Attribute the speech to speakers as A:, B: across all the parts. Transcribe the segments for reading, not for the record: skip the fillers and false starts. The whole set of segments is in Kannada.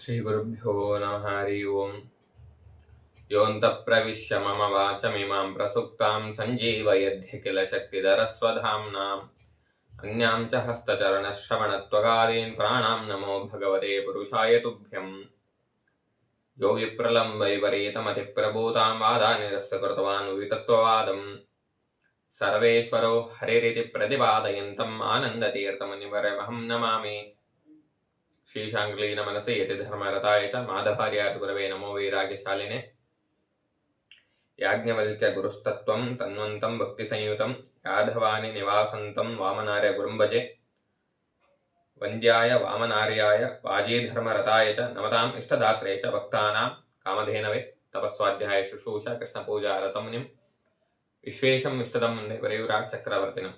A: श्रीगुरुभ्यो नमः हरि ओम्। योऽन्तः प्रविश्य मम वाचमिमां प्रसुप्तां सञ्जीवयध्य किल शक्तिधरस्वधाम्नाम् अन्यां च हस्तचरणश्रवणत्वगादीन् प्राणां नमो भगवते पुरुषाय तुभ्यम्। यो विप्रलम्बैवरीतमतिप्रभूतां वादानिरस्य कृतवान् वितत्त्ववादम् सर्वेश्वरो हरिरिति प्रतिपादयन्तम् आनन्दतीर्थमुनिवरमहं नमामि। श्रीशाङ्ग्लीन मनसि यति धर्मरताय च माधवार्याय गुरवे नमो वैराग्यशालिने। याज्ञवल्क्य गुरुस्तत्त्वं तन्वन्तं भक्तिसंयुतं यादवानि निवासन्तं वामनार्य गुरुं भजे। वन्द्याय वामनार्याय वाजीधर्मरताय च नमताम् इष्टदात्रे च भक्तानां कामधेनवे तपस्वाध्याय शुश्रूषा कृष्णपूजा रतमुनिं ವಿಶ್ವೇಶಂ ಇಷ್ಟದಂ ಮುಂದೆ ವರೆಯುರಾಟ್ ಚಕ್ರವರ್ತಿನಂ.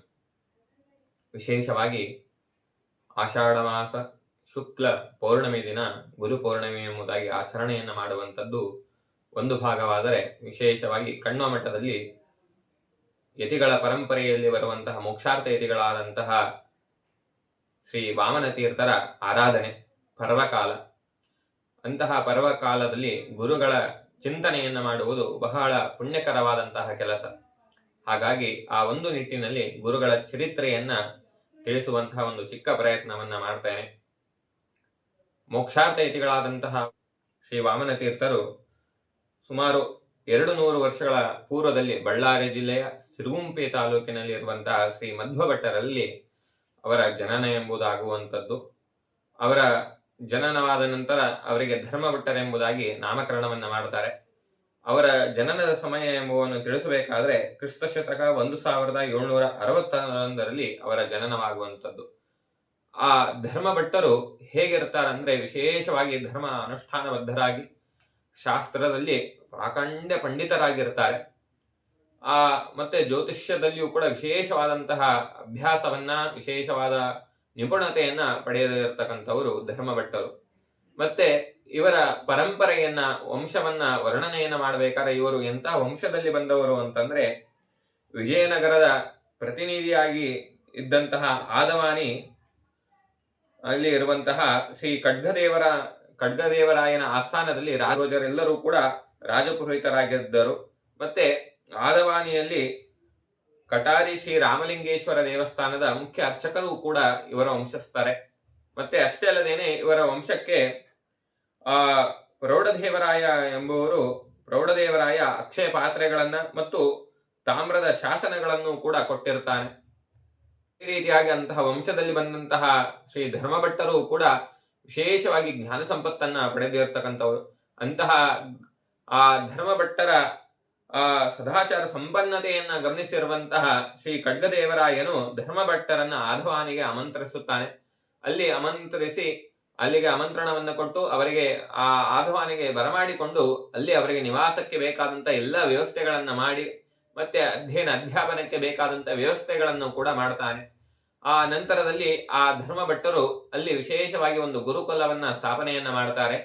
A: ವಿಶೇಷವಾಗಿ ಆಷಾಢ ಮಾಸ ಶುಕ್ಲ ಪೌರ್ಣಮಿ ದಿನ ಗುರು ಪೌರ್ಣಮಿ ಎಂಬುದಾಗಿ ಆಚರಣೆಯನ್ನು ಮಾಡುವಂಥದ್ದು ಒಂದು ಭಾಗವಾದರೆ, ವಿಶೇಷವಾಗಿ ಕಣ್ವ ಮಠದಲ್ಲಿ ಯತಿಗಳ ಪರಂಪರೆಯಲ್ಲಿ ಬರುವಂತಹ ಮೋಕ್ಷಾರ್ಥ ಯತಿಗಳಾದಂತಹ ಶ್ರೀ ವಾಮನ ತೀರ್ಥರ ಆರಾಧನೆ ಪರ್ವಕಾಲ. ಅಂತಹ ಪರ್ವಕಾಲದಲ್ಲಿ ಗುರುಗಳ ಚಿಂತನೆಯನ್ನು ಮಾಡುವುದು ಬಹಳ ಪುಣ್ಯಕರವಾದಂತಹ ಕೆಲಸ. ಹಾಗಾಗಿ ಆ ಒಂದು ನಿಟ್ಟಿನಲ್ಲಿ ಗುರುಗಳ ಚರಿತ್ರೆಯನ್ನ ತಿಳಿಸುವಂತಹ ಒಂದು ಚಿಕ್ಕ ಪ್ರಯತ್ನವನ್ನ ಮಾಡ್ತೇನೆ. ಮೋಕ್ಷಾರ್ಥ ಯತಿಗಳಾದಂತಹ ಶ್ರೀ ವಾಮನ ತೀರ್ಥರು ಸುಮಾರು 200 ವರ್ಷಗಳ ಪೂರ್ವದಲ್ಲಿ ಬಳ್ಳಾರಿ ಜಿಲ್ಲೆಯ ಸಿರುಗುಂಪೆ ತಾಲೂಕಿನಲ್ಲಿ ಇರುವಂತಹ ಶ್ರೀ ಮಧ್ವ ಭಟ್ಟರಲ್ಲಿ ಅವರ ಜನನ ಎಂಬುದಾಗುವಂಥದ್ದು. ಅವರ ಜನನವಾದ ನಂತರ ಅವರಿಗೆ ಧರ್ಮಭಟ್ಟರೆಂಬುದಾಗಿ ನಾಮಕರಣವನ್ನ ಮಾಡ್ತಾರೆ. ಅವರ ಜನನದ ಸಮಯ ಎಂಬುದನ್ನು ತಿಳಿಸಬೇಕಾದ್ರೆ ಕ್ರಿಸ್ತ ಶತಕ 1761 ಅವರ ಜನನವಾಗುವಂಥದ್ದು. ಆ ಧರ್ಮಭಟ್ಟರು ಹೇಗಿರ್ತಾರಂದ್ರೆ, ವಿಶೇಷವಾಗಿ ಧರ್ಮ ಅನುಷ್ಠಾನಬದ್ಧರಾಗಿ ಶಾಸ್ತ್ರದಲ್ಲಿ ಪ್ರಾಕಾಂಡ್ಯ ಪಂಡಿತರಾಗಿರ್ತಾರೆ. ಮತ್ತೆ ಜ್ಯೋತಿಷ್ಯದಲ್ಲಿಯೂ ಕೂಡ ವಿಶೇಷವಾದಂತಹ ಅಭ್ಯಾಸವನ್ನ, ವಿಶೇಷವಾದ ನಿಪುಣತೆಯನ್ನ ಪಡೆದಿರತಕ್ಕಂಥವರು ಧರ್ಮಭಟ್ಟರು. ಮತ್ತೆ ಇವರ ಪರಂಪರೆಯನ್ನ, ವಂಶವನ್ನ ವರ್ಣನೆಯನ್ನ ಮಾಡಬೇಕಾದ್ರೆ ಇವರು ಎಂಥ ವಂಶದಲ್ಲಿ ಬಂದವರು ಅಂತಂದ್ರೆ, ವಿಜಯನಗರದ ಪ್ರತಿನಿಧಿಯಾಗಿ ಇದ್ದಂತಹ ಆದವಾನಿ ಅಲ್ಲಿ ಇರುವಂತಹ ಶ್ರೀ ಖಡ್ಗದೇವರಾಯನ ಆಸ್ಥಾನದಲ್ಲಿ ರಾಜರೆಲ್ಲರೂ ಕೂಡ ರಾಜಪುರೋಹಿತರಾಗಿದ್ದರು. ಮತ್ತೆ ಆದವಾನಿಯಲ್ಲಿ ಕಟಾರಿ ಶ್ರೀ ರಾಮಲಿಂಗೇಶ್ವರ ದೇವಸ್ಥಾನದ ಮುಖ್ಯ ಅರ್ಚಕರು ಕೂಡ ಇವರ ವಂಶಸ್ಥರೆ. ಮತ್ತೆ ಅಷ್ಟೇ ಅಲ್ಲದೇನೆ ಇವರ ವಂಶಕ್ಕೆ ಪ್ರೌಢದೇವರಾಯ ಎಂಬುವರು ಪ್ರೌಢದೇವರಾಯ ಅಕ್ಷಯ ಪಾತ್ರೆಗಳನ್ನ ಮತ್ತು ತಾಮ್ರದ ಶಾಸನಗಳನ್ನು ಕೂಡ ಕೊಟ್ಟಿರ್ತಾನೆ. ಈ ರೀತಿಯಾಗಿ ಅಂತಹ ವಂಶದಲ್ಲಿ ಬಂದಂತಹ ಶ್ರೀ ಧರ್ಮಭಟ್ಟರು ಕೂಡ ವಿಶೇಷವಾಗಿ ಜ್ಞಾನ ಸಂಪತ್ತನ್ನ ಪಡೆದಿರ್ತಕ್ಕಂಥವ್ರು. ಅಂತಹ ಆ ಧರ್ಮಭಟ್ಟರ ಸದಾಚಾರ ಸಂಪನ್ನತೆಯನ್ನ ಗಮನಿಸಿರುವಂತಹ ಶ್ರೀ ಖಡ್ಗದೇವರಾಯನು ಧರ್ಮಭಟ್ಟರನ್ನ ಆದವಾನಿಗೆ ಆಮಂತ್ರಿಸುತ್ತಾನೆ. ಅಲ್ಲಿ ಆಮಂತ್ರಿಸಿ ಅಲ್ಲಿಗೆ ಆಮಂತ್ರಣವನ್ನು ಕೊಟ್ಟು ಅವರಿಗೆ ಆ ಆದವಾನಿಗೆ ಬರಮಾಡಿಕೊಂಡು ಅಲ್ಲಿ ಅವರಿಗೆ ನಿವಾಸಕ್ಕೆ ಬೇಕಾದಂತ ಎಲ್ಲ ವ್ಯವಸ್ಥೆಗಳನ್ನ ಮಾಡಿ ಮತ್ತೆ ಅಧ್ಯಾಪನಕ್ಕೆ ಬೇಕಾದಂತ ವ್ಯವಸ್ಥೆಗಳನ್ನು ಕೂಡ ಮಾಡ್ತಾನೆ. ಆ ನಂತರದಲ್ಲಿ ಆ ಧರ್ಮಭಟ್ಟರು ಅಲ್ಲಿ ವಿಶೇಷವಾಗಿ ಒಂದು ಗುರುಕುಲವನ್ನ ಸ್ಥಾಪನೆಯನ್ನ ಮಾಡ್ತಾರೆ.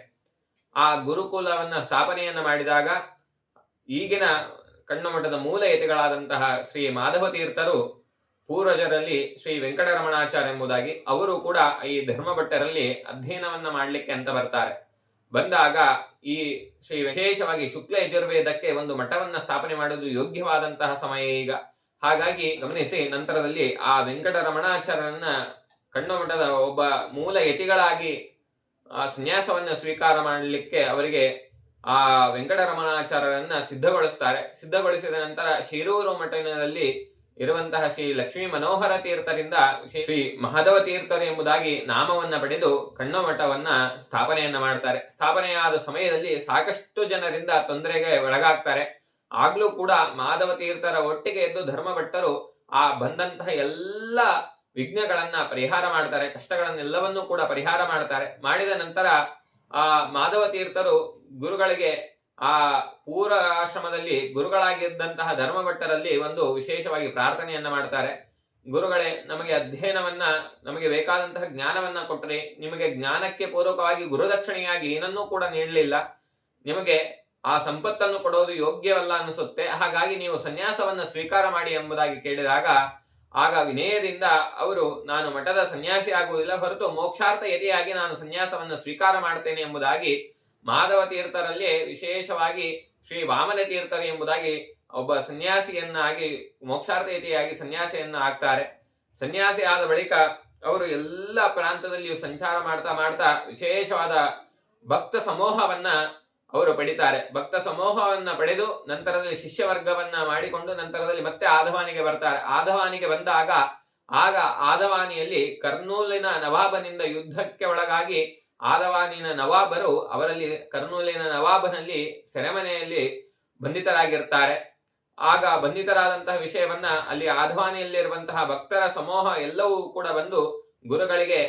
A: ಆ ಗುರುಕುಲವನ್ನ ಸ್ಥಾಪನೆಯನ್ನ ಮಾಡಿದಾಗ ಈಗಿನ ಕಣ್ವಮಠದ ಮೂಲ ಯತಿಗಳಾದಂತಹ ಶ್ರೀ ಮಾಧವ ತೀರ್ಥರು ಪೂರ್ವಜರಲ್ಲಿ ಶ್ರೀ ವೆಂಕಟರಮಣಾಚಾರ್ಯ ಎಂಬುದಾಗಿ ಅವರು ಕೂಡ ಈ ಧರ್ಮಭಟ್ಟರಲ್ಲಿ ಅಧ್ಯಯನವನ್ನ ಮಾಡ್ಲಿಕ್ಕೆ ಅಂತ ಬರ್ತಾರೆ. ಬಂದಾಗ ಈ ಶ್ರೀ ವಿಶೇಷವಾಗಿ ಶುಕ್ಲ ಯಜುರ್ವೇದಕ್ಕೆ ಒಂದು ಮಠವನ್ನ ಸ್ಥಾಪನೆ ಮಾಡುವುದು ಯೋಗ್ಯವಾದಂತಹ ಸಮಯ ಈಗ. ಹಾಗಾಗಿ ಗಮನಿಸಿ, ನಂತರದಲ್ಲಿ ಆ ವೆಂಕಟರಮಣಾಚಾರ್ಯರನ್ನ ಕಣ್ವಮಠದ ಒಬ್ಬ ಮೂಲ ಯತಿಗಳಾಗಿ ಆ ಸನ್ಯಾಸವನ್ನ ಸ್ವೀಕಾರ ಮಾಡಲಿಕ್ಕೆ ಅವರಿಗೆ ಆ ವೆಂಕಟರಮಣಾಚಾರ್ಯರನ್ನ ಸಿದ್ಧಗೊಳಿಸಿದ ನಂತರ ಶಿರೂರು ಮಠದಲ್ಲಿ ಇರುವಂತಹ ಶ್ರೀ ಲಕ್ಷ್ಮೀ ಮನೋಹರ ತೀರ್ಥರಿಂದ ಶ್ರೀ ಮಹಾದೇವ ತೀರ್ಥರು ಎಂಬುದಾಗಿ ನಾಮವನ್ನ ಪಡೆದು ಕಣ್ವಮಠವನ್ನ ಸ್ಥಾಪನೆಯನ್ನ ಮಾಡ್ತಾರೆ. ಸ್ಥಾಪನೆಯಾದ ಸಮಯದಲ್ಲಿ ಸಾಕಷ್ಟು ಜನರಿಂದ ತೊಂದರೆಗೆ ಒಳಗಾಗ್ತಾರೆ. ಆಗ್ಲೂ ಕೂಡ ಮಾಧವ ತೀರ್ಥರ ಒಟ್ಟಿಗೆ ಎದ್ದು ಧರ್ಮಭಟ್ಟರು ಆ ಬಂದಂತಹ ಎಲ್ಲ ವಿಘ್ನಗಳನ್ನ ಪರಿಹಾರ ಮಾಡ್ತಾರೆ, ಕಷ್ಟಗಳನ್ನೆಲ್ಲವನ್ನೂ ಕೂಡ ಪರಿಹಾರ ಮಾಡ್ತಾರೆ. ಮಾಡಿದ ನಂತರ ಆ ಮಾಧವ ತೀರ್ಥರು ಗುರುಗಳಿಗೆ ಆ ಪೂರ್ವ ಆಶ್ರಮದಲ್ಲಿ ಗುರುಗಳಾಗಿದ್ದಂತಹ ಧರ್ಮಭಟ್ಟರಲ್ಲಿ ಒಂದು ವಿಶೇಷವಾಗಿ ಪ್ರಾರ್ಥನೆಯನ್ನ ಮಾಡ್ತಾರೆ. ಗುರುಗಳೇ, ನಮಗೆ ಅಧ್ಯಯನವನ್ನ, ನಮಗೆ ಬೇಕಾದಂತಹ ಜ್ಞಾನವನ್ನ ಕೊಟ್ಟರೆ, ನಿಮಗೆ ಜ್ಞಾನಕ್ಕೆ ಪೂರ್ವಕವಾಗಿ ಗುರುದಕ್ಷಿಣೆಯಾಗಿ ಏನನ್ನೂ ಕೂಡ ನೀಡಲಿಲ್ಲ, ನಿಮಗೆ ಆ ಸಂಪತ್ತನ್ನು ಕೊಡೋದು ಯೋಗ್ಯವಲ್ಲ ಅನಿಸುತ್ತೆ, ಹಾಗಾಗಿ ನೀವು ಸನ್ಯಾಸವನ್ನ ಸ್ವೀಕಾರ ಮಾಡಿ ಎಂಬುದಾಗಿ ಕೇಳಿದಾಗ ಆಗ ವಿನಯದಿಂದ ಅವರು ನಾನು ಮಠದ ಸನ್ಯಾಸಿ ಆಗುವುದಿಲ್ಲ, ಹೊರತು ಮೋಕ್ಷಾರ್ಥ ಯತಿಯಾಗಿ ನಾನು ಸನ್ಯಾಸವನ್ನು ಸ್ವೀಕಾರ ಮಾಡ್ತೇನೆ ಎಂಬುದಾಗಿ ಮಾಧವ ತೀರ್ಥರಲ್ಲಿ ವಿಶೇಷವಾಗಿ ಶ್ರೀ ವಾಮನ ತೀರ್ಥರು ಎಂಬುದಾಗಿ ಒಬ್ಬ ಸನ್ಯಾಸಿಯನ್ನಾಗಿ ಮೋಕ್ಷಾರ್ಥ ಯತಿಯಾಗಿ ಸನ್ಯಾಸಿಯನ್ನ ಆಗ್ತಾರೆ. ಸನ್ಯಾಸಿ ಆದ ಬಳಿಕ ಅವರು ಎಲ್ಲ ಪ್ರಾಂತದಲ್ಲಿಯೂ ಸಂಚಾರ ಮಾಡ್ತಾ ಮಾಡ್ತಾ ವಿಶೇಷವಾದ ಭಕ್ತ ಸಮೂಹವನ್ನ ಅವರು ಪಡಿತಾರೆ. ಭಕ್ತ ಸಮೂಹವನ್ನ ಪಡೆದು ನಂತರದಲ್ಲಿ ಶಿಷ್ಯ ವರ್ಗವನ್ನ ಮಾಡಿಕೊಂಡು ನಂತರದಲ್ಲಿ ಮತ್ತೆ ಆದವಾನಿಗೆ ಬರ್ತಾರೆ. ಆದವಾನಿಗೆ ಬಂದಾಗ ಆಗ ಆದವಾನಿಯಲ್ಲಿ ಕರ್ನೂಲಿನ ನವಾಬನಿಂದ ಯುದ್ಧಕ್ಕೆ ಒಳಗಾಗಿ ಆದವಾನಿನ ನವಾಬರು ಅವರಲ್ಲಿ ಕರ್ನೂಲಿನ ನವಾಬನಲ್ಲಿ ಸೆರೆಮನೆಯಲ್ಲಿ ಬಂಧಿತರಾಗಿರ್ತಾರೆ. ಆಗ ಬಂಧಿತರಾದಂತಹ ವಿಷಯವನ್ನ ಅಲ್ಲಿ ಆದವಾನಿಯಲ್ಲಿರುವಂತಹ ಭಕ್ತರ ಸಮೂಹ ಎಲ್ಲವೂ ಕೂಡ ಬಂದು ಗುರುಗಳಿಗೆ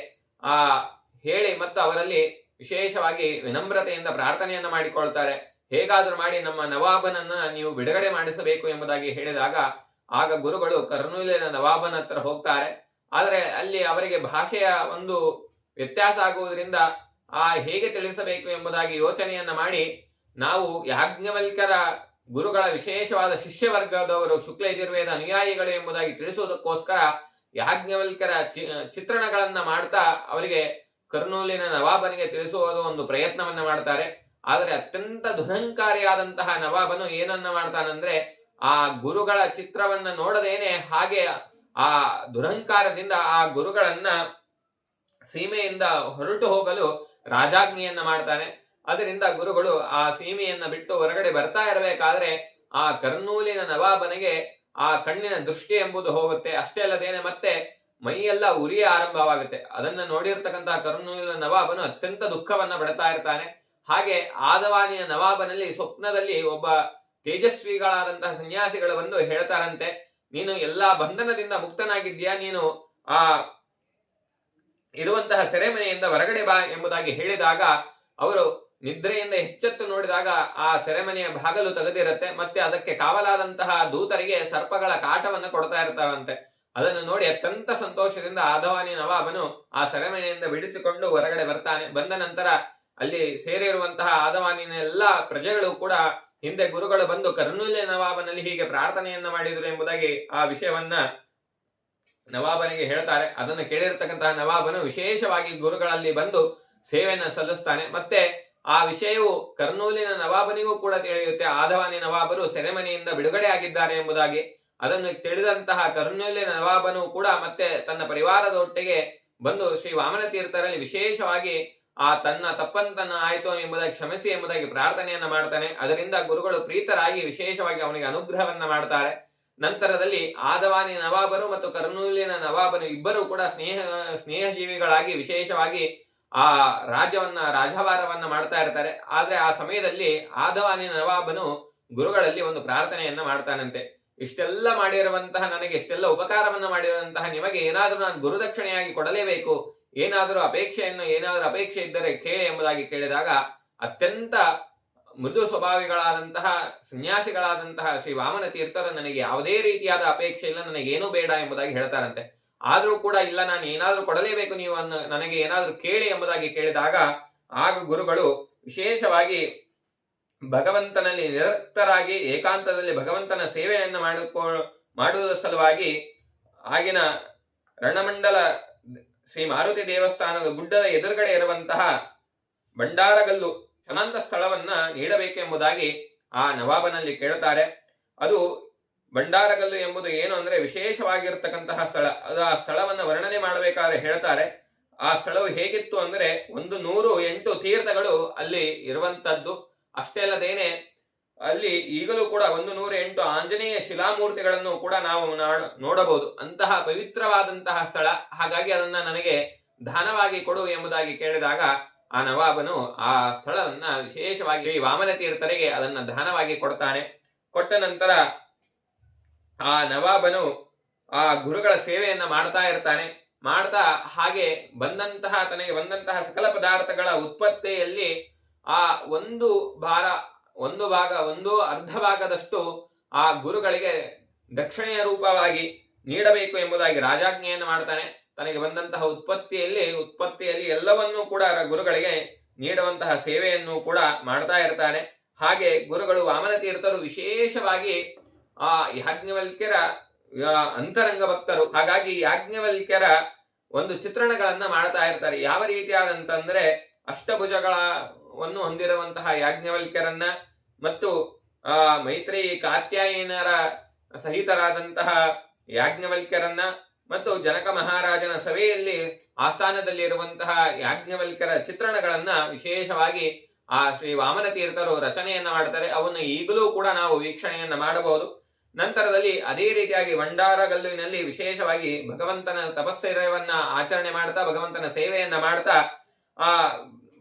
A: ಹೇಳಿ ಮತ್ತು ಅವರಲ್ಲಿ ವಿಶೇಷವಾಗಿ ವಿನಮ್ರತೆಯಿಂದ ಪ್ರಾರ್ಥನೆಯನ್ನ ಮಾಡಿಕೊಳ್ತಾರೆ. ಹೇಗಾದ್ರೂ ಮಾಡಿ ನಮ್ಮ ನವಾಬನನ್ನ ನೀವು ಬಿಡುಗಡೆ ಮಾಡಿಸಬೇಕು ಎಂಬುದಾಗಿ ಹೇಳಿದಾಗ ಆಗ ಗುರುಗಳು ಕರ್ನೂಲಿನ ನವಾಬನ ಹತ್ರ ಹೋಗ್ತಾರೆ. ಆದರೆ ಅಲ್ಲಿ ಅವರಿಗೆ ಭಾಷೆಯ ಒಂದು ವ್ಯತ್ಯಾಸ ಆಗುವುದರಿಂದ ಹೇಗೆ ತಿಳಿಸಬೇಕು ಎಂಬುದಾಗಿ ಯೋಚನೆಯನ್ನ ಮಾಡಿ ನಾವು ಯಾಜ್ಞವಲ್ಕ್ಯರ ಗುರುಗಳ ವಿಶೇಷವಾದ ಶಿಷ್ಯ ವರ್ಗದವರು ಶುಕ್ಲ ಯಜುರ್ವೇದ ಅನುಯಾಯಿಗಳು ಎಂಬುದಾಗಿ ತಿಳಿಸುವುದಕ್ಕೋಸ್ಕರ ಯಾಜ್ಞವಲ್ಕ್ಯರ ಚಿತ್ರಣಗಳನ್ನ ಮಾಡ್ತಾ ಅವರಿಗೆ ಕರ್ನೂಲಿನ ನವಾಬನಿಗೆ ತಿಳಿಸುವುದು ಒಂದು ಪ್ರಯತ್ನವನ್ನ ಮಾಡ್ತಾರೆ. ಆದರೆ ಅತ್ಯಂತ ದುರಹಂಕಾರಿಯಾದಂತಹ ನವಾಬನು ಏನನ್ನ ಮಾಡ್ತಾನಂದ್ರೆ ಆ ಗುರುಗಳ ಚಿತ್ರವನ್ನ ನೋಡದೇನೆ ಹಾಗೆ ಆ ದುರಹಂಕಾರದಿಂದ ಆ ಗುರುಗಳನ್ನ ಸೀಮೆಯಿಂದ ಹೊರಟು ಹೋಗಲು ರಾಜಾಜ್ಞೆಯನ್ನ ಮಾಡ್ತಾನೆ. ಅದರಿಂದ ಗುರುಗಳು ಆ ಸೀಮೆಯನ್ನ ಬಿಟ್ಟು ಹೊರಗಡೆ ಬರ್ತಾ ಇರಬೇಕಾದ್ರೆ ಆ ಕರ್ನೂಲಿನ ನವಾಬನಿಗೆ ಆ ಕಣ್ಣಿನ ದೃಷ್ಟಿ ಎಂಬುದು ಹೋಗುತ್ತೆ. ಅಷ್ಟೇ ಅಲ್ಲದೇನೆ ಮತ್ತೆ ಮೈಯೆಲ್ಲ ಉರಿಯ ಆರಂಭವಾಗುತ್ತೆ. ಅದನ್ನ ನೋಡಿರ್ತಕ್ಕಂತಹ ಕರ್ನೂಲಿನ ನವಾಬನು ಅತ್ಯಂತ ದುಃಖವನ್ನ ಪಡ್ತಾ ಇರ್ತಾನೆ. ಹಾಗೆ ಆದವಾನಿಯ ನವಾಬನಲ್ಲಿ ಸ್ವಪ್ನದಲ್ಲಿ ಒಬ್ಬ ತೇಜಸ್ವಿಗಳಾದಂತಹ ಸನ್ಯಾಸಿಗಳು ಬಂದು ಹೇಳ್ತಾರಂತೆ, ನೀನು ಎಲ್ಲಾ ಬಂಧನದಿಂದ ಮುಕ್ತನಾಗಿದ್ಯಾ, ನೀನು ಆ ಇರುವಂತಹ ಸೆರೆಮನೆಯಿಂದ ಹೊರಗಡೆ ಬಾ ಎಂಬುದಾಗಿ ಹೇಳಿದಾಗ ಅವರು ನಿದ್ರೆಯಿಂದ ಎಚ್ಚೆತ್ತು ನೋಡಿದಾಗ ಆ ಸೆರೆಮನೆಯ ಬಾಗಲು ತೆಗೆದಿರುತ್ತೆ. ಮತ್ತೆ ಅದಕ್ಕೆ ಕಾವಲಾದಂತಹ ದೂತರಿಗೆ ಸರ್ಪಗಳ ಕಾಟವನ್ನ ಕೊಡ್ತಾ ಇರ್ತಾವಂತೆ. ಅದನ್ನು ನೋಡಿ ಅತ್ಯಂತ ಸಂತೋಷದಿಂದ ಆದವಾನಿ ನವಾಬನು ಆ ಸೆರೆಮನೆಯಿಂದ ಬಿಡಿಸಿಕೊಂಡು ಹೊರಗಡೆ ಬರ್ತಾನೆ. ಬಂದ ನಂತರ ಅಲ್ಲಿ ಸೇರಿರುವಂತಹ ಆದವಾನಿನ ಎಲ್ಲಾ ಪ್ರಜೆಗಳು ಕೂಡ ಹಿಂದೆ ಗುರುಗಳು ಬಂದು ಕರ್ನೂಲಿನ ನವಾಬನಲ್ಲಿ ಹೀಗೆ ಪ್ರಾರ್ಥನೆಯನ್ನ ಮಾಡಿದರು ಎಂಬುದಾಗಿ ಆ ವಿಷಯವನ್ನ ನವಾಬನಿಗೆ ಹೇಳ್ತಾರೆ. ಅದನ್ನು ಕೇಳಿರ್ತಕ್ಕಂತಹ ನವಾಬನು ವಿಶೇಷವಾಗಿ ಗುರುಗಳಲ್ಲಿ ಬಂದು ಸೇವೆಯನ್ನ ಸಲ್ಲಿಸ್ತಾನೆ. ಮತ್ತೆ ಆ ವಿಷಯವು ಕರ್ನೂಲಿನ ನವಾಬನಿಗೂ ಕೂಡ ತಿಳಿಯುತ್ತೆ, ಆದವಾನಿ ನವಾಬರು ಸೆರೆಮನೆಯಿಂದ ಬಿಡುಗಡೆ ಆಗಿದ್ದಾರೆ ಎಂಬುದಾಗಿ. ಅದನ್ನು ತಿಳಿದಂತಹ ಕರ್ನೂಲಿನ ನವಾಬನು ಕೂಡ ಮತ್ತೆ ತನ್ನ ಪರಿವಾರದೊಟ್ಟಿಗೆ ಬಂದು ಶ್ರೀ ವಾಮನ ತೀರ್ಥರಲ್ಲಿ ವಿಶೇಷವಾಗಿ ತನ್ನ ತಪ್ಪಂತನ್ನ ಆಯ್ತು ಎಂಬುದಾಗಿ ಕ್ಷಮಿಸಿ ಎಂಬುದಾಗಿ ಪ್ರಾರ್ಥನೆಯನ್ನ ಮಾಡ್ತಾನೆ. ಅದರಿಂದ ಗುರುಗಳು ಪ್ರೀತರಾಗಿ ವಿಶೇಷವಾಗಿ ಅವನಿಗೆ ಅನುಗ್ರಹವನ್ನ ಮಾಡ್ತಾರೆ. ನಂತರದಲ್ಲಿ ಆದವಾನಿ ನವಾಬರು ಮತ್ತು ಕರ್ನೂಲಿನ ನವಾಬನು ಇಬ್ಬರು ಕೂಡ ಸ್ನೇಹಜೀವಿಗಳಾಗಿ ವಿಶೇಷವಾಗಿ ಆ ರಾಜಭಾರವನ್ನ ಮಾಡ್ತಾ ಇರ್ತಾರೆ. ಆದ್ರೆ ಆ ಸಮಯದಲ್ಲಿ ಆದವಾನಿ ನವಾಬನು ಗುರುಗಳಲ್ಲಿ ಒಂದು ಪ್ರಾರ್ಥನೆಯನ್ನ ಮಾಡ್ತಾನಂತೆ, ಇಷ್ಟೆಲ್ಲ ಮಾಡಿರುವಂತಹ ನನಗೆ ಇಷ್ಟೆಲ್ಲ ಉಪಕಾರವನ್ನ ಮಾಡಿರುವಂತಹ ನಿಮಗೆ ಏನಾದ್ರೂ ನಾನು ಗುರುದಕ್ಷಿಣೆಯಾಗಿ ಕೊಡಲೇಬೇಕು, ಏನಾದರೂ ಅಪೇಕ್ಷೆ ಇದ್ದರೆ ಕೇಳಿ ಎಂಬುದಾಗಿ ಕೇಳಿದಾಗ ಅತ್ಯಂತ ಮೃದು ಸ್ವಭಾವಿಗಳಾದಂತಹ ಸನ್ಯಾಸಿಗಳಾದಂತಹ ಶ್ರೀ ವಾಮನ ತೀರ್ಥರು ನನಗೆ ಯಾವುದೇ ರೀತಿಯಾದ ಅಪೇಕ್ಷೆ ಇಲ್ಲ, ನನಗೇನೂ ಬೇಡ ಎಂಬುದಾಗಿ ಹೇಳ್ತಾರಂತೆ. ಆದ್ರೂ ಕೂಡ ಇಲ್ಲ, ನಾನು ಏನಾದ್ರೂ ಕೊಡಲೇಬೇಕು, ನೀವು ನನಗೆ ಏನಾದ್ರೂ ಕೇಳಿ ಎಂಬುದಾಗಿ ಕೇಳಿದಾಗ ಆಗ ಗುರುಗಳು ವಿಶೇಷವಾಗಿ ಭಗವಂತನಲ್ಲಿ ನಿರತರಾಗಿ ಏಕಾಂತದಲ್ಲಿ ಭಗವಂತನ ಸೇವೆಯನ್ನ ಮಾಡುವುದರ ಸಲುವಾಗಿ ಆಗಿನ ರಣಮಂಡಲ ಶ್ರೀ ಮಾರುತಿ ದೇವಸ್ಥಾನದ ಗುಡ್ಡದ ಎದುರುಗಡೆ ಇರುವಂತಹ ಭಂಡಾರಗಲ್ಲು ಶಾಂತ ಸ್ಥಳವನ್ನ ನೀಡಬೇಕೆಂಬುದಾಗಿ ಆ ನವಾಬನಲ್ಲಿ ಕೇಳುತ್ತಾರೆ. ಅದು ಭಂಡಾರಗಲ್ಲು ಎಂಬುದು ಏನು ಅಂದ್ರೆ ವಿಶೇಷವಾಗಿರ್ತಕ್ಕಂತಹ ಸ್ಥಳ. ಅದು ಆ ಸ್ಥಳವನ್ನ ವರ್ಣನೆ ಮಾಡಬೇಕಾದ್ರೆ ಹೇಳ್ತಾರೆ, ಆ ಸ್ಥಳವು ಹೇಗಿತ್ತು ಅಂದ್ರೆ 108 ತೀರ್ಥಗಳು ಅಲ್ಲಿ ಇರುವಂತದ್ದು. ಅಷ್ಟೇ ಅಲ್ಲದೇನೆ ಅಲ್ಲಿ ಈಗಲೂ ಕೂಡ 108 ಆಂಜನೇಯ ಶಿಲಾಮೂರ್ತಿಗಳನ್ನು ಕೂಡ ನಾವು ನೋಡಬಹುದು. ಅಂತಹ ಪವಿತ್ರವಾದಂತಹ ಸ್ಥಳ. ಹಾಗಾಗಿ ಅದನ್ನ ನನಗೆ ದಾನವಾಗಿ ಕೊಡು ಎಂಬುದಾಗಿ ಕೇಳಿದಾಗ ಆ ನವಾಬನು ಆ ಸ್ಥಳವನ್ನ ವಿಶೇಷವಾಗಿ ಶ್ರೀ ವಾಮನ ತೀರ್ಥರಿಗೆ ಅದನ್ನ ದಾನವಾಗಿ ಕೊಡ್ತಾನೆ. ಕೊಟ್ಟ ನಂತರ ಆ ನವಾಬನು ಆ ಗುರುಗಳ ಸೇವೆಯನ್ನ ಮಾಡ್ತಾ ಇರ್ತಾನೆ. ಮಾಡ್ತಾ ಹಾಗೆ ತನಗೆ ಬಂದಂತಹ ಸಕಲ ಪದಾರ್ಥಗಳ ಉತ್ಪತ್ತಿಯಲ್ಲಿ ಆ ಒಂದು ಅರ್ಧ ಭಾಗದಷ್ಟು ಆ ಗುರುಗಳಿಗೆ ದಕ್ಷಿಣೆಯ ರೂಪವಾಗಿ ನೀಡಬೇಕು ಎಂಬುದಾಗಿ ರಾಜಾಜ್ಞೆಯನ್ನು ಮಾಡ್ತಾನೆ. ತನಗೆ ಬಂದಂತಹ ಉತ್ಪತ್ತಿಯಲ್ಲಿ ಎಲ್ಲವನ್ನೂ ಕೂಡ ಗುರುಗಳಿಗೆ ನೀಡುವಂತಹ ಸೇವೆಯನ್ನು ಕೂಡ ಮಾಡ್ತಾ ಇರ್ತಾನೆ. ಹಾಗೆ ಗುರುಗಳು ವಾಮನ ತೀರ್ಥರು ವಿಶೇಷವಾಗಿ ಆ ಯಾಜ್ಞವಲ್ಕ್ಯರ ಅಂತರಂಗ ಭಕ್ತರು. ಹಾಗಾಗಿ ಯಾಜ್ಞವಲ್ಕ್ಯರ ಒಂದು ಚಿತ್ರಣಗಳನ್ನ ಮಾಡ್ತಾ ಇರ್ತಾರೆ. ಯಾವ ರೀತಿಯಾದಂತಂದ್ರೆ ಅಷ್ಟಭುಜಗಳನ್ನು ಹೊಂದಿರುವಂತಹ ಯಾಜ್ಞವಲ್ಕ್ಯರನ್ನ ಮತ್ತು ಮೈತ್ರಿ ಕಾತ್ಯಾಯನರ ಸಹಿತರಾದಂತಹ ಯಾಜ್ಞವಲ್ಕ್ಯರನ್ನ ಮತ್ತು ಜನಕ ಮಹಾರಾಜನ ಸಭೆಯಲ್ಲಿ ಆಸ್ಥಾನದಲ್ಲಿ ಇರುವಂತಹ ಯಾಜ್ಞವಲ್ಕ್ಯರ ಚಿತ್ರಣಗಳನ್ನ ವಿಶೇಷವಾಗಿ ಆ ಶ್ರೀ ವಾಮನ ತೀರ್ಥರು ರಚನೆಯನ್ನ ಮಾಡ್ತಾರೆ. ಅವನ್ನು ಈಗಲೂ ಕೂಡ ನಾವು ವೀಕ್ಷಣೆಯನ್ನ ಮಾಡಬಹುದು. ನಂತರದಲ್ಲಿ ಅದೇ ರೀತಿಯಾಗಿ ಭಂಡಾರಗಲ್ಲಿನಲ್ಲಿ ವಿಶೇಷವಾಗಿ ಭಗವಂತನ ತಪಸ್ಸೆರವನ್ನ ಆಚರಣೆ ಮಾಡ್ತಾ ಭಗವಂತನ ಸೇವೆಯನ್ನ ಮಾಡ್ತಾ ಆ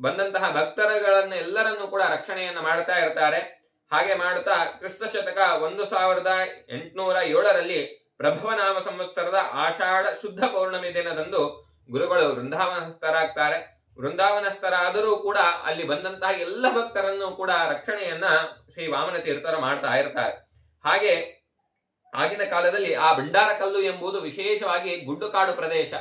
A: ಬಂದಂತಹ ಭಕ್ತರುಗಳನ್ನ ಎಲ್ಲರನ್ನೂ ಕೂಡ ರಕ್ಷಣೆಯನ್ನ ಮಾಡ್ತಾ ಇರ್ತಾರೆ. ಹಾಗೆ ಮಾಡ್ತಾ ಕ್ರಿಸ್ತ ಶತಕ 1807ರಲ್ಲಿ ಪ್ರಭವನಾಮ ಸಂವತ್ಸರದ ಆಷಾಢ ಶುದ್ಧ ಪೌರ್ಣಮಿ ದಿನದಂದು ಗುರುಗಳು ವೃಂದಾವನಸ್ಥರಾಗ್ತಾರೆ. ವೃಂದಾವನಸ್ಥರಾದರೂ ಕೂಡ ಅಲ್ಲಿ ಬಂದಂತಹ ಎಲ್ಲ ಭಕ್ತರನ್ನು ಕೂಡ ರಕ್ಷಣೆಯನ್ನ ಶ್ರೀ ವಾಮನ ತೀರ್ಥರು ಮಾಡ್ತಾ ಇರ್ತಾರೆ. ಹಾಗೆ ಆಗಿನ ಕಾಲದಲ್ಲಿ ಆ ಭಂಡಾರ ಕಲ್ಲು ಎಂಬುದು ವಿಶೇಷವಾಗಿ ಗುಡ್ಡುಕಾಡು ಪ್ರದೇಶ.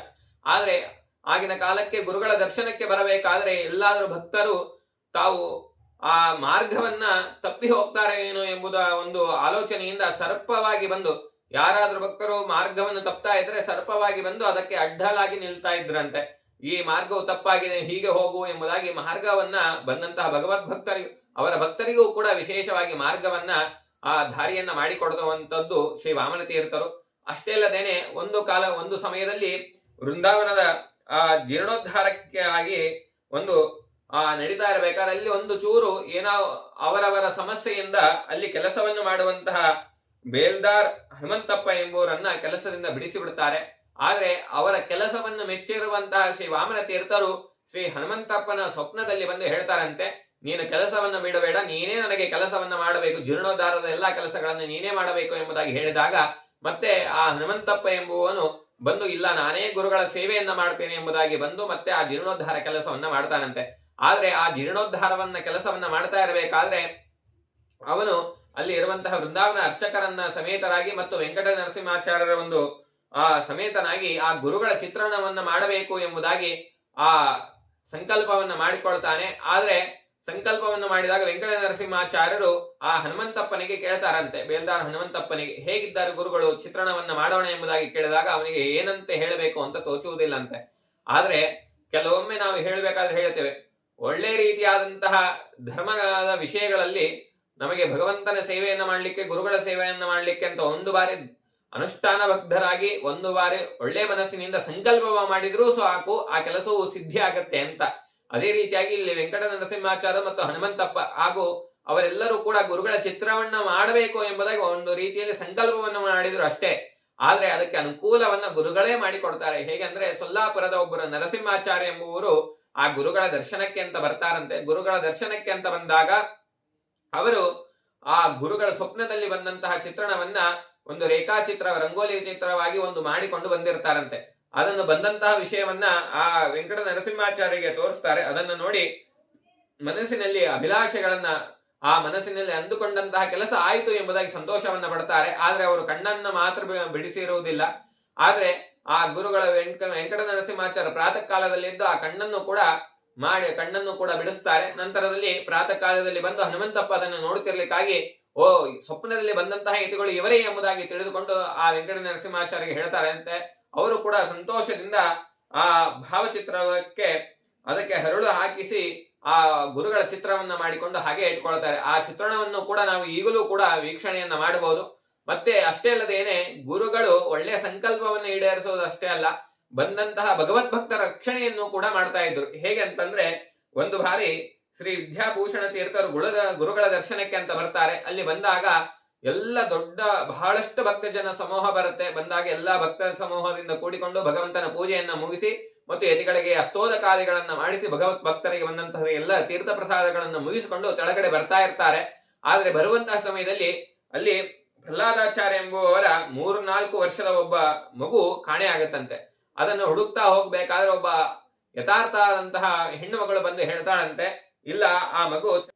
A: ಆದ್ರೆ ಆಗಿನ ಕಾಲಕ್ಕೆ ಗುರುಗಳ ದರ್ಶನಕ್ಕೆ ಬರಬೇಕಾದ್ರೆ ಎಲ್ಲಾದ್ರೂ ಭಕ್ತರು ತಾವು ಆ ಮಾರ್ಗವನ್ನ ತಪ್ಪಿ ಹೋಗ್ತಾರೆ ಏನೋ ಎಂಬುದ ಒಂದು ಆಲೋಚನೆಯಿಂದ ಸರ್ಪವಾಗಿ ಬಂದು, ಯಾರಾದ್ರೂ ಭಕ್ತರು ಮಾರ್ಗವನ್ನು ತಪ್ತಾ ಇದ್ರೆ ಸರ್ಪವಾಗಿ ಬಂದು ಅದಕ್ಕೆ ಅಡ್ಡಲಾಗಿ ನಿಲ್ತಾ ಇದ್ರಂತೆ. ಈ ಮಾರ್ಗವು ತಪ್ಪಾಗಿದೆ, ಹೀಗೆ ಹೋಗು ಎಂಬುದಾಗಿ ಮಾರ್ಗವನ್ನ ಬಂದಂತಹ ಭಗವದ್ ಭಕ್ತರಿಗೂ ಅವರ ಭಕ್ತರಿಗೂ ಕೂಡ ವಿಶೇಷವಾಗಿ ಮಾರ್ಗವನ್ನ ಆ ದಾರಿಯನ್ನ ಮಾಡಿಕೊಡುವಂತದ್ದು ಶ್ರೀ ವಾಮನ ತೀರ್ಥರು. ಅಷ್ಟೇ ಅಲ್ಲದೇನೆ ಒಂದು ಸಮಯದಲ್ಲಿ ವೃಂದಾವನದ ಜೀರ್ಣೋದ್ಧಾರಕ್ಕೆ ಆಗಿ ಒಂದು ನಡೀತಾ ಇರಬೇಕಾದ್ರೆ ಅಲ್ಲಿ ಒಂದು ಚೂರು ಏನೋ ಅವರವರ ಸಮಸ್ಯೆಯಿಂದ ಅಲ್ಲಿ ಕೆಲಸವನ್ನು ಮಾಡುವಂತಹ ಬೇಲ್ದಾರ್ ಹನುಮಂತಪ್ಪ ಎಂಬುವರನ್ನ ಕೆಲಸದಿಂದ ಬಿಡಿಸಿ ಬಿಡ್ತಾರೆ. ಆದ್ರೆ ಅವರ ಕೆಲಸವನ್ನು ಮೆಚ್ಚಿರುವಂತಹ ಶ್ರೀ ವಾಮನ ತೀರ್ಥರು ಶ್ರೀ ಹನುಮಂತಪ್ಪನ ಸ್ವಪ್ನದಲ್ಲಿ ಬಂದು ಹೇಳ್ತಾರಂತೆ, ನೀನು ಕೆಲಸವನ್ನು ಬಿಡಬೇಡ, ನೀನೇ ನನಗೆ ಕೆಲಸವನ್ನ ಮಾಡಬೇಕು, ಜೀರ್ಣೋದ್ಧಾರದ ಎಲ್ಲಾ ಕೆಲಸಗಳನ್ನು ನೀನೇ ಮಾಡಬೇಕು ಎಂಬುದಾಗಿ ಹೇಳಿದಾಗ ಮತ್ತೆ ಆ ಹನುಮಂತಪ್ಪ ಎಂಬುವನು ಬಂದು, ಇಲ್ಲ ನಾನೇ ಗುರುಗಳ ಸೇವೆಯನ್ನ ಮಾಡ್ತೇನೆ ಎಂಬುದಾಗಿ ಬಂದು ಮತ್ತೆ ಆ ಜೀರ್ಣೋದ್ಧಾರ ಕೆಲಸವನ್ನ ಮಾಡ್ತಾನಂತೆ. ಆದ್ರೆ ಆ ಜೀರ್ಣೋದ್ಧಾರವನ್ನ ಕೆಲಸವನ್ನ ಮಾಡ್ತಾ ಇರಬೇಕಾದ್ರೆ ಅವನು ಅಲ್ಲಿ ಇರುವಂತಹ ವೃಂದಾವನ ಅರ್ಚಕರನ್ನ ಸಮೇತರಾಗಿ ಮತ್ತು ವೆಂಕಟ ನರಸಿಂಹಾಚಾರ್ಯರ ಒಂದು ಸಮೇತನಾಗಿ ಆ ಗುರುಗಳ ಚಿತ್ರಣವನ್ನ ಮಾಡಬೇಕು ಎಂಬುದಾಗಿ ಆ ಸಂಕಲ್ಪವನ್ನ ಮಾಡಿಕೊಳ್ತಾನೆ. ಆದ್ರೆ ಸಂಕಲ್ಪವನ್ನು ಮಾಡಿದಾಗ ವೆಂಕಟ ನರಸಿಂಹಾಚಾರ್ಯರು ಆ ಹನುಮಂತಪ್ಪನಿಗೆ ಕೇಳ್ತಾರಂತೆ, ಬೇಲ್ದಾರ್ ಹನುಮಂತಪ್ಪನಿಗೆ, ಹೇಗಿದ್ದಾರೆ ಗುರುಗಳು, ಚಿತ್ರಣವನ್ನ ಮಾಡೋಣ ಎಂಬುದಾಗಿ ಕೇಳಿದಾಗ ಅವನಿಗೆ ಏನಂತೆ ಹೇಳಬೇಕು ಅಂತ ತೋಚುವುದಿಲ್ಲಂತೆ. ಆದ್ರೆ ಕೆಲವೊಮ್ಮೆ ನಾವು ಹೇಳಬೇಕಾದ್ರೆ ಹೇಳ್ತೇವೆ, ಒಳ್ಳೆ ರೀತಿಯಾದಂತಹ ಧರ್ಮದ ವಿಷಯಗಳಲ್ಲಿ ನಮಗೆ ಭಗವಂತನ ಸೇವೆಯನ್ನ ಮಾಡ್ಲಿಕ್ಕೆ, ಗುರುಗಳ ಸೇವೆಯನ್ನ ಮಾಡ್ಲಿಕ್ಕೆ ಅಂತ ಒಂದು ಬಾರಿ ಅನುಷ್ಠಾನ ಬದ್ಧರಾಗಿ ಒಂದು ಬಾರಿ ಒಳ್ಳೆ ಮನಸ್ಸಿನಿಂದ ಸಂಕಲ್ಪ ಮಾಡಿದ್ರೂ ಸಾಕು, ಆ ಕೆಲಸವು ಸಿದ್ಧಿ ಆಗತ್ತೆ ಅಂತ. ಅದೇ ರೀತಿಯಾಗಿ ಇಲ್ಲಿ ವೆಂಕಟ ನರಸಿಂಹಾಚಾರ್ಯ ಮತ್ತು ಹನುಮಂತಪ್ಪ ಹಾಗೂ ಅವರೆಲ್ಲರೂ ಕೂಡ ಗುರುಗಳ ಚಿತ್ರವನ್ನ ಮಾಡಬೇಕು ಎಂಬುದಾಗಿ ಒಂದು ರೀತಿಯಲ್ಲಿ ಸಂಕಲ್ಪವನ್ನು ಮಾಡಿದ್ರು ಅಷ್ಟೇ. ಆದ್ರೆ ಅದಕ್ಕೆ ಅನುಕೂಲವನ್ನ ಗುರುಗಳೇ ಮಾಡಿಕೊಡ್ತಾರೆ. ಹೇಗೆಂದ್ರೆ ಸೊಲ್ಲಾಪುರದ ಒಬ್ಬರು ನರಸಿಂಹಾಚಾರ್ಯ ಎಂಬುವರು ಆ ಗುರುಗಳ ದರ್ಶನಕ್ಕೆ ಅಂತ ಬರ್ತಾರಂತೆ. ಗುರುಗಳ ದರ್ಶನಕ್ಕೆ ಅಂತ ಬಂದಾಗ ಅವರು ಆ ಗುರುಗಳ ಸ್ವಪ್ನದಲ್ಲಿ ಬಂದಂತಹ ಚಿತ್ರಣವನ್ನ ಒಂದು ರೇಖಾಚಿತ್ರ, ರಂಗೋಲಿ ಚಿತ್ರವಾಗಿ ಒಂದು ಮಾಡಿಕೊಂಡು ಬಂದಿರ್ತಾರಂತೆ. ಅದನ್ನು ಬಂದಂತಹ ವಿಷಯವನ್ನ ಆ ವೆಂಕಟ ನರಸಿಂಹಾಚಾರ್ಯಗೆ ತೋರಿಸ್ತಾರೆ. ಅದನ್ನು ನೋಡಿ ಮನಸ್ಸಿನಲ್ಲಿ ಅಭಿಲಾಷೆಗಳನ್ನ, ಆ ಮನಸ್ಸಿನಲ್ಲಿ ಅಂದುಕೊಂಡಂತಹ ಕೆಲಸ ಆಯಿತು ಎಂಬುದಾಗಿ ಸಂತೋಷವನ್ನ ಪಡ್ತಾರೆ. ಆದ್ರೆ ಅವರು ಕಣ್ಣನ್ನ ಮಾತ್ರ ಬಿಡಿಸಿರುವುದಿಲ್ಲ. ಆದ್ರೆ ಆ ಗುರುಗಳ ವೆಂಕಟ ನರಸಿಂಹಾಚಾರ್ಯ ಪ್ರಾತಃ ಕಾಲದಲ್ಲಿದ್ದು ಆ ಕಣ್ಣನ್ನು ಕೂಡ ಬಿಡಿಸ್ತಾರೆ. ನಂತರದಲ್ಲಿ ಪ್ರಾತಃ ಕಾಲದಲ್ಲಿ ಬಂದು ಹನುಮಂತಪ್ಪ ಅದನ್ನು ನೋಡುತ್ತಿರ್ಲಿಕ್ಕಾಗಿ, ಓ ಸ್ವಪ್ನದಲ್ಲಿ ಬಂದಂತಹ ಯತಿಗಳು ಇವರೇ ಎಂಬುದಾಗಿ ತಿಳಿದುಕೊಂಡು ಆ ವೆಂಕಟ ನರಸಿಂಹಾಚಾರ್ಯಗೆ ಹೇಳ್ತಾರೆ ಅಂತೆ. ಅವರು ಕೂಡ ಸಂತೋಷದಿಂದ ಆ ಭಾವಚಿತ್ರಕ್ಕೆ ಅದಕ್ಕೆ ಹರಳು ಹಾಕಿಸಿ ಆ ಗುರುಗಳ ಚಿತ್ರವನ್ನ ಮಾಡಿಕೊಂಡು ಹಾಗೆ ಇಟ್ಕೊಳ್ತಾರೆ. ಆ ಚಿತ್ರಣವನ್ನು ಕೂಡ ನಾವು ಈಗಲೂ ಕೂಡ ವೀಕ್ಷಣೆಯನ್ನ ಮಾಡಬಹುದು. ಮತ್ತೆ ಅಷ್ಟೇ ಅಲ್ಲದೇನೆ ಗುರುಗಳು ಒಳ್ಳೆಯ ಸಂಕಲ್ಪವನ್ನು ಈಡೇರಿಸೋದು ಅಷ್ಟೇ ಅಲ್ಲ, ಬಂದಂತಹ ಭಗವದ್ಭಕ್ತರ ರಕ್ಷಣೆಯನ್ನು ಕೂಡ ಮಾಡ್ತಾ ಇದ್ರು. ಹೇಗೆ ಅಂತಂದ್ರೆ, ಒಂದು ಬಾರಿ ಶ್ರೀ ವಿದ್ಯಾಭೂಷಣ ತೀರ್ಥರು ಗುರುಗಳ ದರ್ಶನಕ್ಕೆ ಅಂತ ಬರ್ತಾರೆ. ಅಲ್ಲಿ ಬಂದಾಗ ಎಲ್ಲ ಬಹಳಷ್ಟು ಭಕ್ತ ಜನ ಸಮೂಹ ಬರುತ್ತೆ. ಬಂದಾಗ ಎಲ್ಲಾ ಭಕ್ತರ ಸಮೂಹದಿಂದ ಕೂಡಿಕೊಂಡು ಭಗವಂತನ ಪೂಜೆಯನ್ನ ಮುಗಿಸಿ ಮತ್ತು ಯತಿಗಳಿಗೆ ಅಸ್ತೋದಕಾದಿಗಳನ್ನ ಮಾಡಿಸಿ ಭಗವತ್ ಭಕ್ತರಿಗೆ ಬಂದಂತಹ ಎಲ್ಲ ತೀರ್ಥ ಪ್ರಸಾದಗಳನ್ನು ಮುಗಿಸಿಕೊಂಡು ಕೆಳಗಡೆ ಬರ್ತಾ ಇರ್ತಾರೆ. ಆದ್ರೆ ಬರುವಂತಹ ಸಮಯದಲ್ಲಿ ಅಲ್ಲಿ ಪ್ರಹ್ಲಾದಾಚಾರ್ಯ ಎಂಬುವವರ 3-4 ವರ್ಷದ ಒಬ್ಬ ಮಗು ಕಾಣೆ ಆಗತ್ತಂತೆ. ಅದನ್ನು ಹುಡುಕ್ತಾ ಹೋಗ್ಬೇಕಾದ್ರೆ ಒಬ್ಬ ಯಥಾರ್ಥ ಆದಂತಹ ಹೆಣ್ಣು ಮಗಳು ಬಂದು ಹೇಳ್ತಾಳಂತೆ, ಇಲ್ಲ ಆ ಮಗು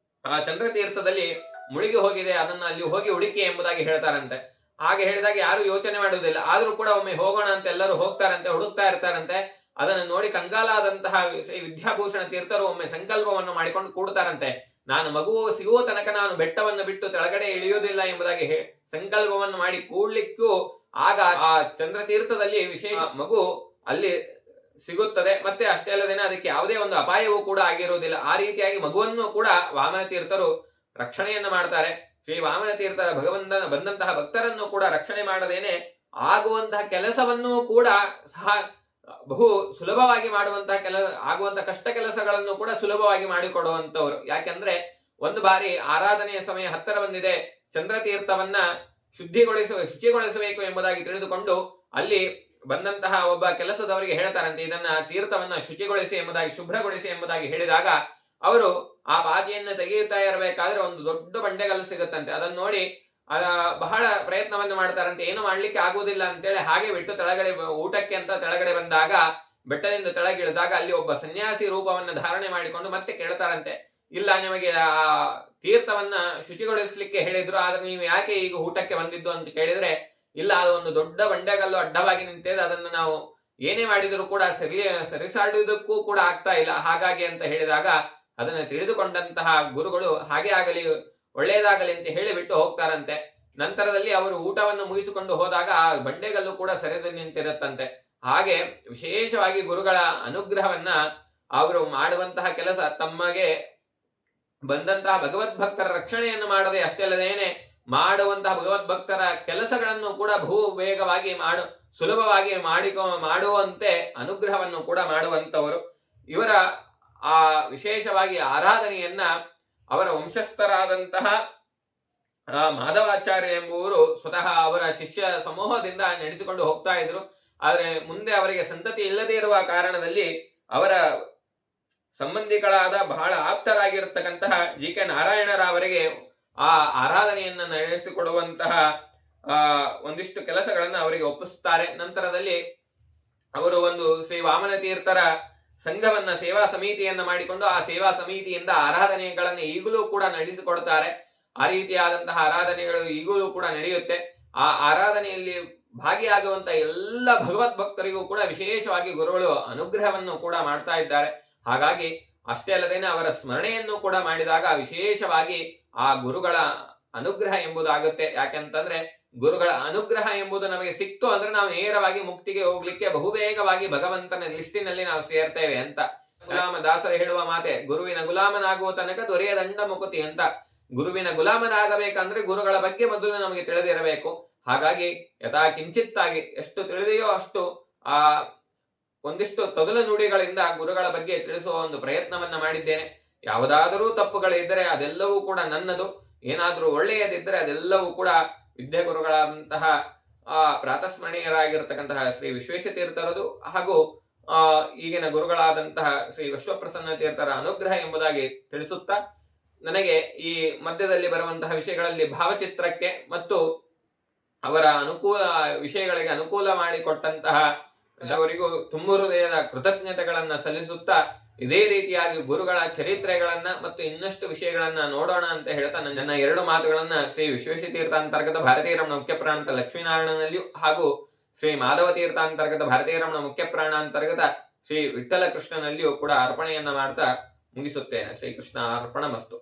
A: ಆ ಚಂದ್ರತೀರ್ಥದಲ್ಲಿ ಮುಳುಗಿ ಹೋಗಿದೆ, ಅದನ್ನ ಅಲ್ಲಿ ಹೋಗಿ ಹುಡುಕಿ ಎಂಬುದಾಗಿ ಹೇಳ್ತಾರಂತೆ. ಹಾಗೆ ಹೇಳಿದಾಗ ಯಾರು ಯೋಚನೆ ಮಾಡುವುದಿಲ್ಲ. ಆದ್ರೂ ಕೂಡ ಒಮ್ಮೆ ಹೋಗೋಣ ಅಂತ ಎಲ್ಲರೂ ಹೋಗ್ತಾರಂತೆ, ಹುಡುಕ್ತಾ ಇರ್ತಾರಂತೆ. ಅದನ್ನು ನೋಡಿ ಕಂಗಾಲಾದಂತಹ ಶ್ರೀ ವಿದ್ಯಾಭೂಷಣ ತೀರ್ಥರು ಒಮ್ಮೆ ಸಂಕಲ್ಪವನ್ನು ಮಾಡಿಕೊಂಡು ಕೂಡ್ತಾರಂತೆ, ನಾನು ಮಗು ಸಿಗುವ ತನಕ ನಾನು ಬೆಟ್ಟವನ್ನು ಬಿಟ್ಟು ಕೆಳಗಡೆ ಇಳಿಯುವುದಿಲ್ಲ ಎಂಬುದಾಗಿ ಸಂಕಲ್ಪವನ್ನು ಮಾಡಿ ಕೂಡ್ಲಿಕ್ಕೂ ಆಗ ಆ ಚಂದ್ರತೀರ್ಥದಲ್ಲಿ ವಿಶೇಷ ಮಗು ಅಲ್ಲಿ ಸಿಗುತ್ತದೆ. ಮತ್ತೆ ಅಷ್ಟೇ ಅಲ್ಲದೇನೆ ಅದಕ್ಕೆ ಯಾವುದೇ ಒಂದು ಅಪಾಯವೂ ಕೂಡ ಆಗಿರುವುದಿಲ್ಲ. ಆ ರೀತಿಯಾಗಿ ಮಗುವನ್ನು ಕೂಡ ವಾಮನ ತೀರ್ಥರು ರಕ್ಷಣೆಯನ್ನ ಮಾಡ್ತಾರೆ. ಶ್ರೀ ವಾಮನ ತೀರ್ಥರ ಬಂದಂತಹ ಭಕ್ತರನ್ನು ಕೂಡ ರಕ್ಷಣೆ ಮಾಡದೇನೆ ಆಗುವಂತಹ ಕೆಲಸವನ್ನು ಕೂಡ ಸಹ ಬಹು ಸುಲಭವಾಗಿ ಮಾಡುವಂತಹ ಆಗುವಂತಹ ಕಷ್ಟ ಕೆಲಸಗಳನ್ನು ಕೂಡ ಸುಲಭವಾಗಿ ಮಾಡಿಕೊಡುವಂತವರು. ಯಾಕೆಂದ್ರೆ ಒಂದು ಬಾರಿ ಆರಾಧನೆಯ ಸಮಯ ಹತ್ತಿರ ಬಂದಿದೆ, ಚಂದ್ರತೀರ್ಥವನ್ನ ಶುಚಿಗೊಳಿಸಬೇಕು ಎಂಬುದಾಗಿ ತಿಳಿದುಕೊಂಡು ಅಲ್ಲಿ ಬಂದಂತಹ ಒಬ್ಬ ಕೆಲಸದವರಿಗೆ ಹೇಳ್ತಾರಂತೆ, ಇದನ್ನ ತೀರ್ಥವನ್ನ ಶುಚಿಗೊಳಿಸಿ ಎಂಬುದಾಗಿ, ಶುಭ್ರಗೊಳಿಸಿ ಎಂಬುದಾಗಿ ಹೇಳಿದಾಗ ಅವರು ಆ ಬಾಜಿಯನ್ನು ತೆಗೆಯುತ್ತಾ ಇರಬೇಕಾದ್ರೆ ಒಂದು ದೊಡ್ಡ ಬಂಡೆಗಲ್ಲು ಸಿಗುತ್ತಂತೆ. ಅದನ್ನು ನೋಡಿ ಬಹಳ ಪ್ರಯತ್ನವನ್ನು ಮಾಡ್ತಾರಂತೆ, ಏನು ಮಾಡ್ಲಿಕ್ಕೆ ಆಗುವುದಿಲ್ಲ ಅಂತೇಳಿ ಹಾಗೆ ಬಿಟ್ಟು ತೆಳಗಡೆ ಊಟಕ್ಕೆ ಅಂತ ತೆಳಗಡೆ ಬಂದಾಗ, ಬೆಟ್ಟದಿಂದ ತೆಳಗಿಳಿದಾಗ ಅಲ್ಲಿ ಒಬ್ಬ ಸನ್ಯಾಸಿ ರೂಪವನ್ನು ಧಾರಣೆ ಮಾಡಿಕೊಂಡು ಮತ್ತೆ ಕೇಳ್ತಾರಂತೆ, ಇಲ್ಲ ನಿಮಗೆ ಆ ತೀರ್ಥವನ್ನ ಶುಚಿಗೊಳಿಸ್ಲಿಕ್ಕೆ ಹೇಳಿದ್ರು, ಆದ್ರೆ ನೀವು ಯಾಕೆ ಈಗ ಊಟಕ್ಕೆ ಬಂದಿದ್ದು ಅಂತ ಕೇಳಿದ್ರೆ, ಇಲ್ಲ ಅದು ಒಂದು ದೊಡ್ಡ ಬಂಡೆಗಲ್ಲು ಅಡ್ಡವಾಗಿ ನಿಂತಿದೆ, ಅದನ್ನು ನಾವು ಏನೇ ಮಾಡಿದ್ರು ಕೂಡ ಸರಿಸಾಡುವುದಕ್ಕೂ ಕೂಡ ಆಗ್ತಾ ಇಲ್ಲ, ಹಾಗಾಗಿ ಅಂತ ಹೇಳಿದಾಗ ಅದನ್ನ ತಿಳಿದುಕೊಂಡಂತಹ ಗುರುಗಳು ಹಾಗೆ ಆಗಲಿ, ಒಳ್ಳೆಯದಾಗಲಿ ಅಂತ ಹೇಳಿಬಿಟ್ಟು ಹೋಗ್ತಾರಂತೆ. ನಂತರದಲ್ಲಿ ಅವರು ಊಟವನ್ನು ಮುಗಿಸಿಕೊಂಡು ಹೋದಾಗ ಆ ಬಂಡೆಗಲ್ಲು ಕೂಡ ಸರಿದು ನಿಂತಿರುತ್ತಂತೆ. ಹಾಗೆ ವಿಶೇಷವಾಗಿ ಗುರುಗಳ ಅನುಗ್ರಹವನ್ನ ಅವರು ಮಾಡುವಂತಹ ಕೆಲಸ, ತಮಗೆ ಬಂದಂತಹ ಭಗವದ್ಭಕ್ತರ ರಕ್ಷಣೆಯನ್ನು ಮಾಡದೆ ಅಷ್ಟೇ ಅಲ್ಲದೇನೆ ಮಾಡುವಂತಹ ಭಗವದ್ಭಕ್ತರ ಕೆಲಸಗಳನ್ನು ಕೂಡ ಬಹು ವೇಗವಾಗಿ ಸುಲಭವಾಗಿ ಮಾಡುವಂತೆ ಅನುಗ್ರಹವನ್ನು ಕೂಡ ಮಾಡುವಂತವರು. ಇವರ ಆ ವಿಶೇಷವಾಗಿ ಆರಾಧನೆಯನ್ನ ಅವರ ವಂಶಸ್ಥರಾದಂತಹ ಮಾಧವಾಚಾರ್ಯ ಎಂಬುವರು ಸ್ವತಃ ಅವರ ಶಿಷ್ಯ ಸಮೂಹದಿಂದ ನಡೆಸಿಕೊಂಡು ಹೋಗ್ತಾ ಇದ್ರು. ಆದ್ರೆ ಮುಂದೆ ಅವರಿಗೆ ಸಂತತಿ ಇಲ್ಲದೇ ಇರುವ ಕಾರಣದಲ್ಲಿ ಅವರ ಸಂಬಂಧಿಗಳಾದ ಬಹಳ ಆಪ್ತರಾಗಿರತಕ್ಕಂತಹ ಜಿ.ಕೆ. ನಾರಾಯಣರಾವರಿಗೆ ಆ ಆರಾಧನೆಯನ್ನ ನಡೆಸಿಕೊಡುವಂತಹ ಒಂದಿಷ್ಟು ಕೆಲಸಗಳನ್ನ ಅವರಿಗೆ ಒಪ್ಪಿಸುತ್ತಾರೆ. ನಂತರದಲ್ಲಿ ಅವರು ಒಂದು ಶ್ರೀ ವಾಮನ ತೀರ್ಥರ ಸಂಘವನ್ನ, ಸೇವಾ ಸಮಿತಿಯನ್ನ ಮಾಡಿಕೊಂಡು ಆ ಸೇವಾ ಸಮಿತಿಯಿಂದ ಆರಾಧನೆಗಳನ್ನ ಈಗಲೂ ಕೂಡ ನಡೆಸಿಕೊಡ್ತಾರೆ. ಆ ರೀತಿಯಾದಂತಹ ಆರಾಧನೆಗಳು ಈಗಲೂ ಕೂಡ ನಡೆಯುತ್ತೆ. ಆ ಆರಾಧನೆಯಲ್ಲಿ ಭಾಗಿಯಾಗುವಂತ ಎಲ್ಲ ಭಗವದ್ ಭಕ್ತರಿಗೂ ಕೂಡ ವಿಶೇಷವಾಗಿ ಗುರುಗಳು ಅನುಗ್ರಹವನ್ನು ಕೂಡ ಮಾಡ್ತಾ ಇದ್ದಾರೆ. ಹಾಗಾಗಿ ಅಷ್ಟೇ ಅಲ್ಲದೇನೆ ಅವರ ಸ್ಮರಣೆಯನ್ನು ಕೂಡ ಮಾಡಿದಾಗ ವಿಶೇಷವಾಗಿ ಆ ಗುರುಗಳ ಅನುಗ್ರಹ ಎಂಬುದಾಗುತ್ತೆ. ಯಾಕೆಂತಂದ್ರೆ ಗುರುಗಳ ಅನುಗ್ರಹ ಎಂಬುದು ನಮಗೆ ಸಿಕ್ತು ಅಂದ್ರೆ ನಾವು ನೇರವಾಗಿ ಮುಕ್ತಿಗೆ ಹೋಗ್ಲಿಕ್ಕೆ ಬಹುಬೇಗವಾಗಿ ಭಗವಂತನ ಲಿಸ್ಟಿನಲ್ಲಿ ನಾವು ಸೇರ್ತೇವೆ ಅಂತ ಗುಲಾಮ ದಾಸರು ಹೇಳುವ ಮಾತೆ, ಗುರುವಿನ ಗುಲಾಮನಾಗುವ ತನಕ ದೊರೆಯದಂಡ ಮುಕುತಿ ಅಂತ. ಗುರುವಿನ ಗುಲಾಮನಾಗಬೇಕಂದ್ರೆ ಗುರುಗಳ ಬಗ್ಗೆ ಮೊದಲು ನಮಗೆ ತಿಳಿದಿರಬೇಕು. ಹಾಗಾಗಿ ಯಥಾ ಕಿಂಚಿತ್ತಾಗಿ ಎಷ್ಟು ತಿಳಿದೆಯೋ ಅಷ್ಟು ಆ ಒಂದಿಷ್ಟು ತೊದಲ ನುಡಿಗಳಿಂದ ಗುರುಗಳ ಬಗ್ಗೆ ತಿಳಿಸುವ ಒಂದು ಪ್ರಯತ್ನವನ್ನ ಮಾಡಿದ್ದೇನೆ. ಯಾವುದಾದರೂ ತಪ್ಪುಗಳಿದ್ದರೆ ಅದೆಲ್ಲವೂ ಕೂಡ ನನ್ನದು, ಏನಾದ್ರೂ ಒಳ್ಳೆಯದಿದ್ದರೆ ಅದೆಲ್ಲವೂ ಕೂಡ ವಿದ್ಯಾಗುರುಗಳಾದಂತಹ ಪ್ರಾತಸ್ಮರಣೀಯರಾಗಿರ್ತಕ್ಕಂತಹ ಶ್ರೀ ವಿಶ್ವೇಶತೀರ್ಥರದು ಹಾಗೂ ಈಗಿನ ಗುರುಗಳಾದಂತಹ ಶ್ರೀ ವಿಶ್ವಪ್ರಸನ್ನ ತೀರ್ಥರ ಅನುಗ್ರಹ ಎಂಬುದಾಗಿ ತಿಳಿಸುತ್ತಾ, ನನಗೆ ಈ ಮಧ್ಯದಲ್ಲಿ ಬರುವಂತಹ ವಿಷಯಗಳಲ್ಲಿ ಭಾವಚಿತ್ರಕ್ಕೆ ಮತ್ತು ಅವರ ವಿಷಯಗಳಿಗೆ ಅನುಕೂಲ ಮಾಡಿಕೊಟ್ಟಂತಹ ಅವರಿಗೂ ತುಂಬು ಹೃದಯದ ಕೃತಜ್ಞತೆಗಳನ್ನ ಸಲ್ಲಿಸುತ್ತಾ, ಇದೇ ರೀತಿಯಾಗಿ ಗುರುಗಳ ಚರಿತ್ರೆಗಳನ್ನ ಮತ್ತು ಇನ್ನಷ್ಟು ವಿಷಯಗಳನ್ನ ನೋಡೋಣ ಅಂತ ಹೇಳ್ತಾ ನನ್ನ ಎರಡು ಮಾತುಗಳನ್ನ ಶ್ರೀ ವಿಶ್ವೇಶತೀರ್ಥ ಅಂತರ್ಗತ ಭಾರತೀಯ ರಮಣ ಮುಖ್ಯ ಪ್ರಾಣ ಅಂತ ಲಕ್ಷ್ಮೀನಾರಾಯಣನಲ್ಲಿಯೂ ಹಾಗೂ ಶ್ರೀ ಮಾಧವ ತೀರ್ಥ ಅಂತರ್ಗತ ಭಾರತೀಯ ರಮಣ ಮುಖ್ಯ ಪ್ರಾಣ ಅಂತರ್ಗತ ಶ್ರೀ ವಿಠ್ಠಲ ಕೃಷ್ಣನಲ್ಲಿಯೂ ಕೂಡ ಅರ್ಪಣೆಯನ್ನ ಮಾಡ್ತಾ ಮುಗಿಸುತ್ತೇನೆ. ಶ್ರೀಕೃಷ್ಣ ಅರ್ಪಣ ಮಸ್ತು.